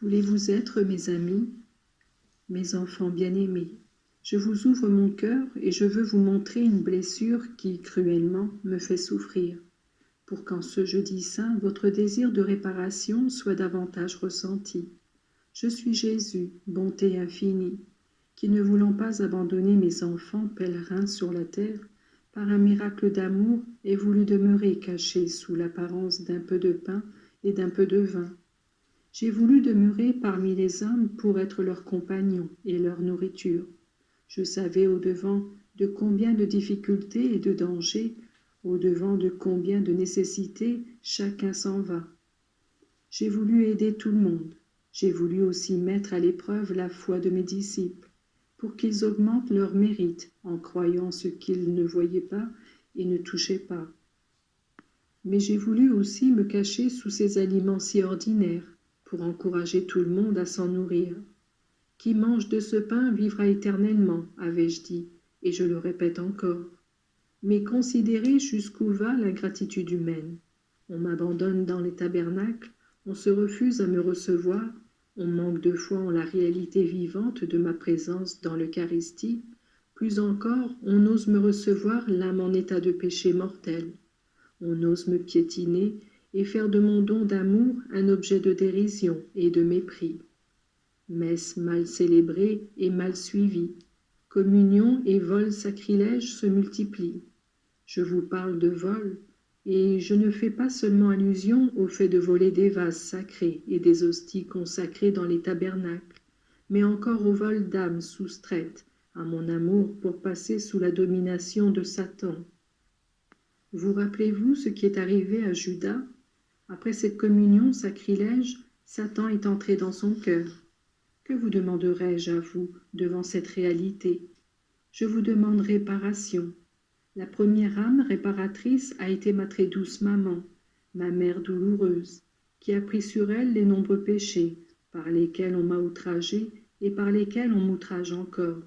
Voulez-vous être mes amis, mes enfants bien-aimés? Je vous ouvre mon cœur et je veux vous montrer une blessure qui, cruellement, me fait souffrir, pour qu'en ce jeudi saint, votre désir de réparation soit davantage ressenti. Je suis Jésus, bonté infinie, qui, ne voulant pas abandonner mes enfants pèlerins sur la terre, par un miracle d'amour, ai voulu demeurer caché sous l'apparence d'un peu de pain et d'un peu de vin. J'ai voulu demeurer parmi les hommes pour être leur compagnon et leur nourriture. Je savais au-devant de combien de difficultés et de dangers, au-devant de combien de nécessités chacun s'en va. J'ai voulu aider tout le monde. J'ai voulu aussi mettre à l'épreuve la foi de mes disciples, pour qu'ils augmentent leur mérite en croyant ce qu'ils ne voyaient pas et ne touchaient pas. Mais j'ai voulu aussi me cacher sous ces aliments si ordinaires, pour encourager tout le monde à s'en nourrir. Qui mange de ce pain vivra éternellement, avais-je dit, et je le répète encore. Mais considérez jusqu'où va l'ingratitude humaine. On m'abandonne dans les tabernacles, on se refuse à me recevoir, on manque de foi en la réalité vivante de ma présence dans l'Eucharistie, plus encore, on ose me recevoir l'âme en état de péché mortel. On ose me piétiner et faire de mon don d'amour un objet de dérision et de mépris. Messe mal célébrée et mal suivie, communion et vol sacrilège se multiplient. Je vous parle de vol, et je ne fais pas seulement allusion au fait de voler des vases sacrés et des hosties consacrées dans les tabernacles, mais encore au vol d'âmes soustraites à mon amour pour passer sous la domination de Satan. Vous rappelez-vous ce qui est arrivé à Judas? Après cette communion sacrilège, Satan est entré dans son cœur. Que vous demanderai-je à vous devant cette réalité? Je vous demande réparation. La première âme réparatrice a été ma très douce maman, ma mère douloureuse, qui a pris sur elle les nombreux péchés par lesquels on m'a outragé et par lesquels on m'outrage encore.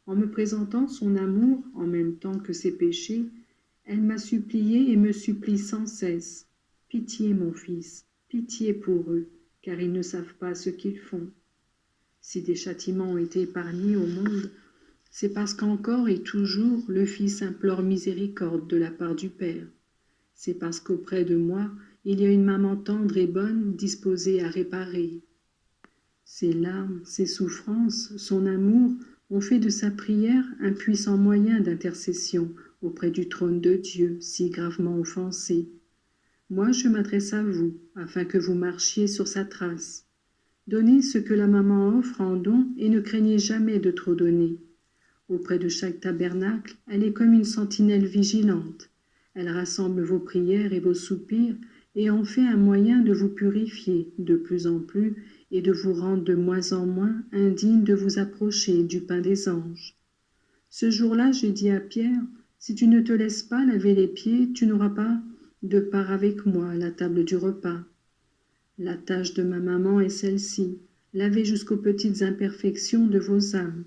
En me présentant son amour en même temps que ses péchés, elle m'a supplié et me supplie sans cesse. Pitié, mon fils, pitié pour eux, car ils ne savent pas ce qu'ils font. Si des châtiments ont été épargnés au monde, c'est parce qu'encore et toujours le Fils implore miséricorde de la part du Père. C'est parce qu'auprès de moi, il y a une maman tendre et bonne disposée à réparer. Ses larmes, ses souffrances, son amour ont fait de sa prière un puissant moyen d'intercession auprès du trône de Dieu si gravement offensé. Moi, je m'adresse à vous, afin que vous marchiez sur sa trace. Donnez ce que la maman offre en don et ne craignez jamais de trop donner. Auprès de chaque tabernacle, elle est comme une sentinelle vigilante. Elle rassemble vos prières et vos soupirs et en fait un moyen de vous purifier de plus en plus et de vous rendre de moins en moins indigne de vous approcher du pain des anges. Ce jour-là, j'ai dit à Pierre, si tu ne te laisses pas laver les pieds, tu n'auras pas de part avec moi à la table du repas. La tâche de ma maman est celle-ci, laver jusqu'aux petites imperfections de vos âmes.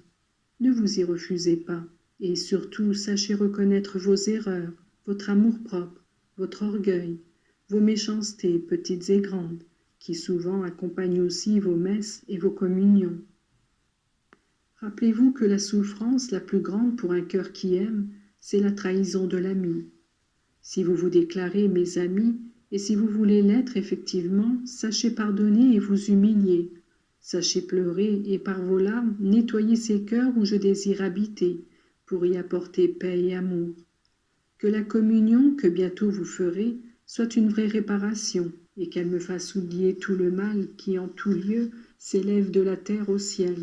Ne vous y refusez pas, et surtout sachez reconnaître vos erreurs, votre amour-propre, votre orgueil, vos méchancetés petites et grandes, qui souvent accompagnent aussi vos messes et vos communions. Rappelez-vous que la souffrance la plus grande pour un cœur qui aime, c'est la trahison de l'ami. Si vous vous déclarez mes amis, et si vous voulez l'être effectivement, sachez pardonner et vous humilier. Sachez pleurer et par vos larmes nettoyer ces cœurs où je désire habiter, pour y apporter paix et amour. Que la communion que bientôt vous ferez soit une vraie réparation, et qu'elle me fasse oublier tout le mal qui en tout lieu s'élève de la terre au ciel.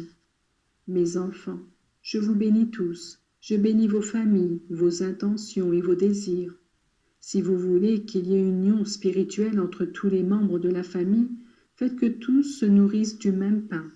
Mes enfants, je vous bénis tous, je bénis vos familles, vos intentions et vos désirs. Si vous voulez qu'il y ait une union spirituelle entre tous les membres de la famille, faites que tous se nourrissent du même pain.